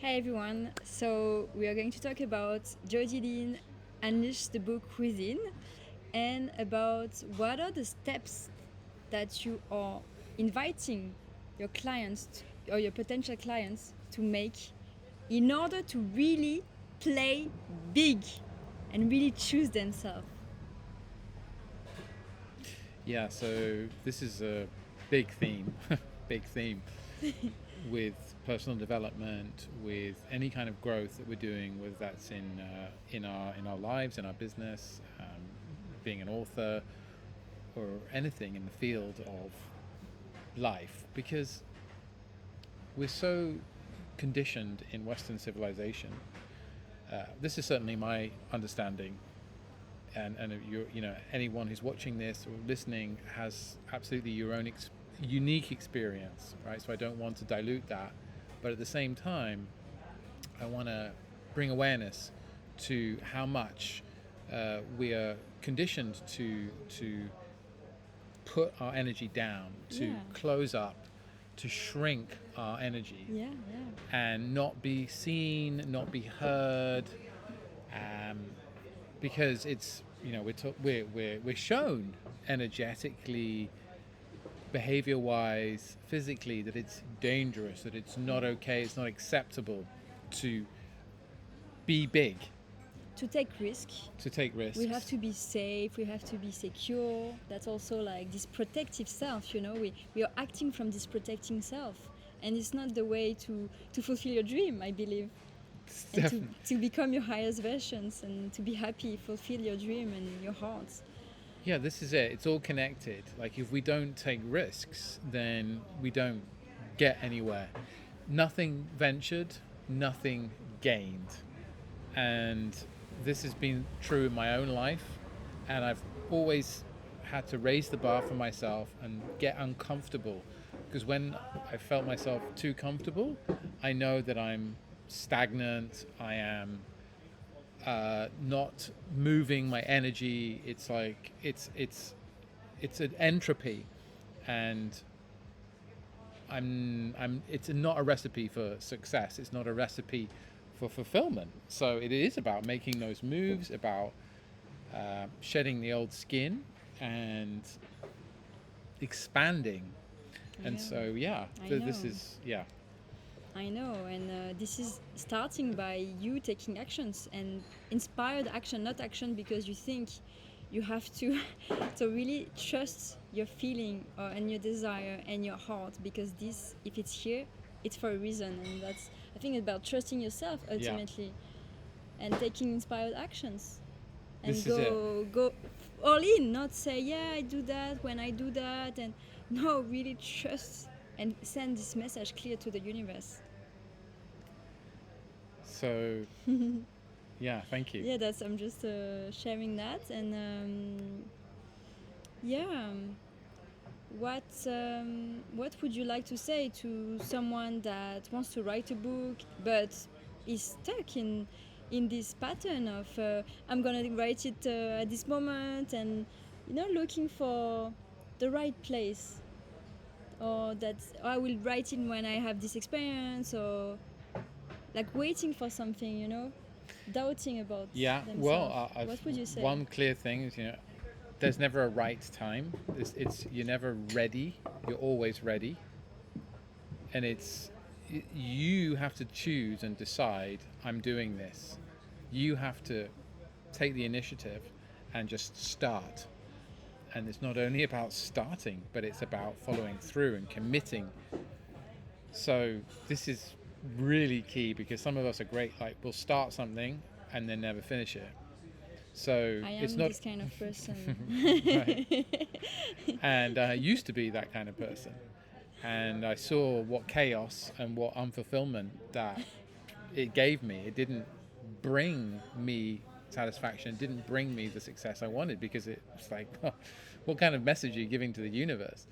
Hi everyone. So we are going to talk about Jodie Lynn Unleash the Book Within and about what are the steps that you are inviting your clients or your potential clients to make in order to really play big and really choose themselves. Yeah, so this is a big theme, big theme with personal development, with any kind of growth that we're doing, whether that's in our lives, in our business, being an author, or anything in the field of life, because we're so conditioned in Western civilization. This is certainly my understanding, and anyone who's watching this or listening has absolutely your own unique experience, right? So I don't want to dilute that, but at the same time, I want to bring awareness to how much we are conditioned to put our energy down, to Yeah. close up, to shrink our energy, Yeah, yeah. and not be seen, not be heard, um, because it's we're shown energetically, behavior wise, physically, that it's dangerous, that it's not okay, it's not acceptable to be big, To take risk, to take we have risks. to be safe, we have to be secure. That's also like this protective self, we are acting from this protecting self, and it's not the way to fulfill your dream, I believe, and Definitely. to become your highest versions and to be happy, fulfill your dream and your heart. Yeah, this is it. It's all connected. Like, if we don't take risks, then we don't get anywhere. Nothing ventured, nothing gained. And this has been true in my own life. And I've always had to raise the bar for myself and get uncomfortable. Because when I felt myself too comfortable, I know that I'm stagnant. I am not moving my energy. It's like it's an entropy, and I'm it's not a recipe for success. It's not a recipe for fulfillment. So it is about making those moves, about shedding the old skin and expanding. And Yeah, so yeah, I know. this is yeah. I know, and this is starting by you taking actions and inspired action, not action because you think you have to. So really trust your feeling and your desire and your heart, because this, if it's here, it's for a reason, and that's, I think, about trusting yourself Yeah, ultimately and taking inspired actions and this is it. go all in, not say yeah I do that when I do that, and no, really trust and send this message clear to the universe. So yeah, thank you. Yeah, that's, I'm just sharing that, and yeah, what would you like to say to someone that wants to write a book but is stuck in this pattern of I'm gonna write it at this moment, and looking for the right place, or that I will write it when I have this experience, or like waiting for something, doubting about Yeah, well, themselves. What would you say? one clear thing is, there's never a right time. It's you're never ready. You're always ready, and you have to choose and decide. I'm doing this. You have to take the initiative and just start. And it's not only about starting, but it's about following through and committing. So this is really key, because some of us are great. Like, we'll start something and then never finish it. So I it's am not this kind of person. right. And I used to be that kind of person. And I saw what chaos and what unfulfillment that it gave me. It didn't bring me satisfaction. It didn't bring me the success I wanted, because it was like, what kind of message are you giving to the universe?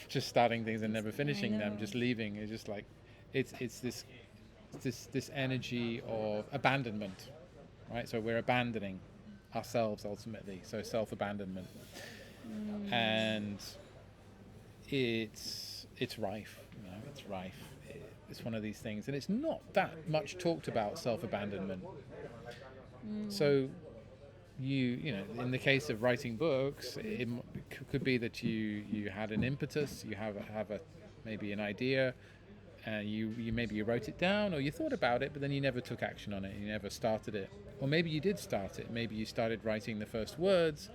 Just starting things and never I finishing them, know. just leaving. It's just like, it's this energy of abandonment, right? So we're abandoning ourselves ultimately. So self abandonment, Mm, and it's rife. It's rife. It's one of these things, and it's not that much talked about, self-abandonment. So you know, in the case of writing books, could be that you had an impetus, you have a maybe an idea, and you maybe you wrote it down, or you thought about it, but then you never took action on it, you never started it. Or maybe you did start it, maybe you started writing the first words,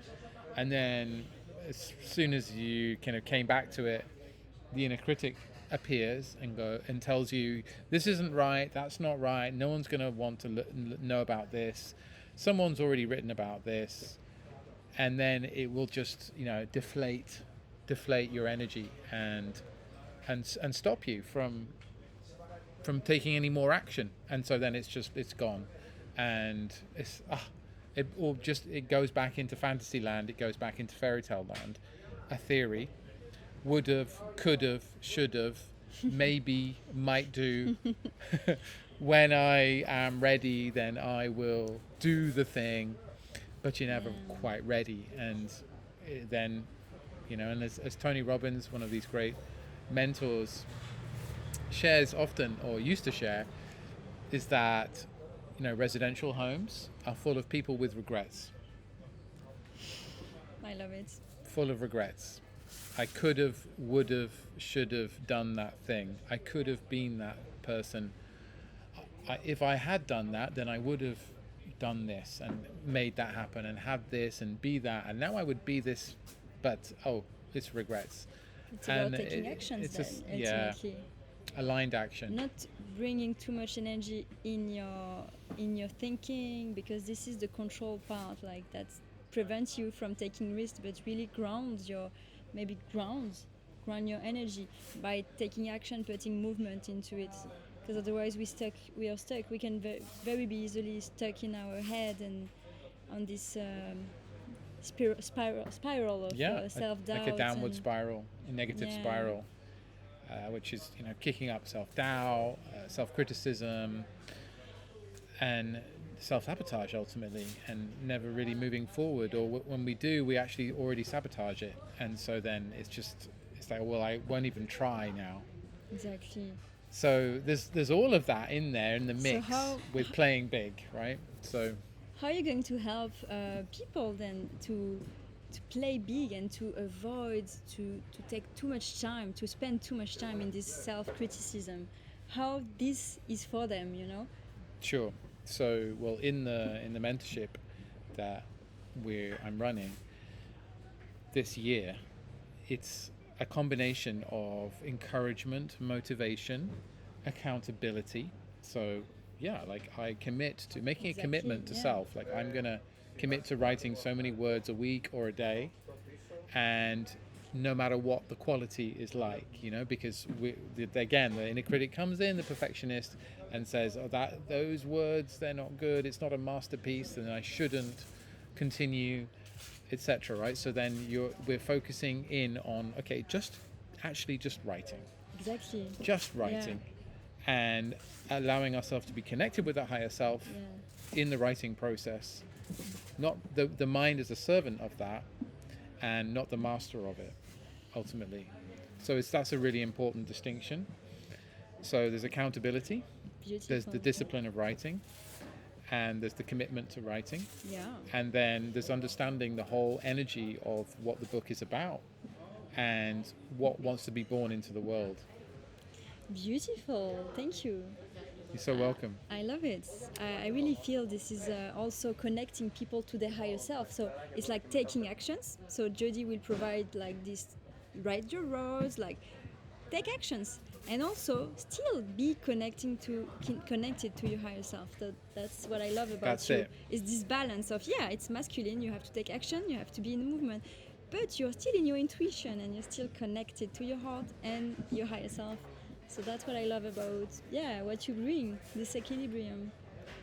and then as soon as you kind of came back to it, the inner critic appears and tells you, this isn't right, that's not right, no one's going to want to know about this, someone's already written about this, and then it will just, you know, deflate your energy and stop you from taking any more action. And so then it's gone, and it goes back into fantasy land, it goes back into fairy tale land, a theory, would have, could have, should have, maybe, might do. When I am ready, then I will do the thing, but you're never quite ready. And then, you know, and as Tony Robbins, one of these great mentors, shares often, or used to share, is that, you know, residential homes are full of people with regrets. I love it. Full of regrets. I could have, would have, should have done that thing. I could have been that person. If I had done that, then I would have done this and made that happen and had this and be that. And now I would be this, but, it's regrets. It's about taking actions then, ultimately. Yeah, aligned action. Not bringing too much energy in your thinking, because this is the control part, like that prevents you from taking risks, but really ground your energy by taking action, putting movement into it, because otherwise we are stuck. We can very be easily stuck in our head and on this spiral of self-doubt, like a downward spiral, a negative spiral, which is, you know, kicking up self-doubt, self-criticism, and self-sabotage ultimately, and never really moving forward. Or when we do, we actually already sabotage it, and so then it's like, well, I won't even try now. Exactly. So there's all of that in there in the mix with playing big, right? So how are you going to help people then to play big and to avoid to take too much time, to spend too much time in this self-criticism? How this is for them, you know? Sure. So, well, in the mentorship that I'm running this year, it's a combination of encouragement, motivation, accountability. So, yeah, like I commit to making a commitment to self. Like, I'm gonna commit to writing so many words a week or a day, and no matter what the quality is like, you know, because again, the inner critic comes in, the perfectionist, and says, those words, they're not good, it's not a masterpiece, and I shouldn't continue, etc. Right? So then we're focusing in on, okay, just writing. Exactly. Just writing. And allowing ourselves to be connected with that higher self in the writing process. Not the mind is a servant of that, and not the master of it, ultimately. So that's a really important distinction. So there's accountability, there's the discipline of writing, and there's the commitment to writing. Yeah. And then there's understanding the whole energy of what the book is about and what wants to be born into the world. Beautiful. Thank you. You're so welcome. I love it. I really feel this is also connecting people to their higher self. So it's like taking actions. So Jody will provide like this, write your roads, like take actions, and also still be connected to your higher self. That's what I love about you. Is this balance of, it's masculine, you have to take action, you have to be in the movement, but you're still in your intuition and you're still connected to your heart and your higher self. So that's what I love about what you bring, this equilibrium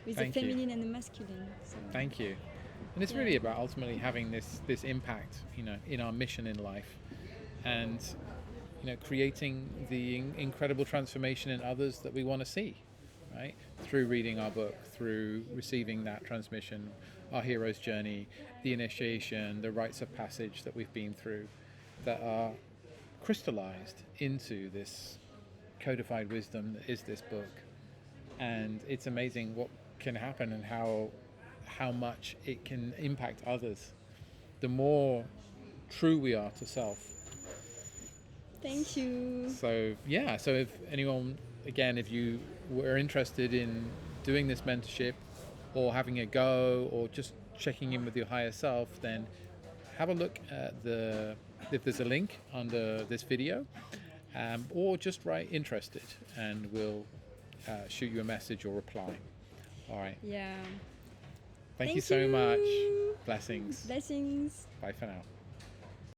with the feminine and the masculine. So, thank you. And it's really about ultimately having this impact, you know, in our mission in life, and, you know, creating the incredible transformation in others that we want to see, right? Through reading our book, through receiving that transmission, our hero's journey, the initiation, the rites of passage that we've been through, that are crystallized into this codified wisdom that is this book, and it's amazing what can happen and how much it can impact others. The more true we are to self. Thank you. So yeah, so if anyone, again, if you were interested in doing this mentorship or having a go or just checking in with your higher self, then have a look at if there's a link under this video, or just write interested and we'll shoot you a message or reply. All right. Yeah. Thank you so much. Blessings. Blessings. Bye for now.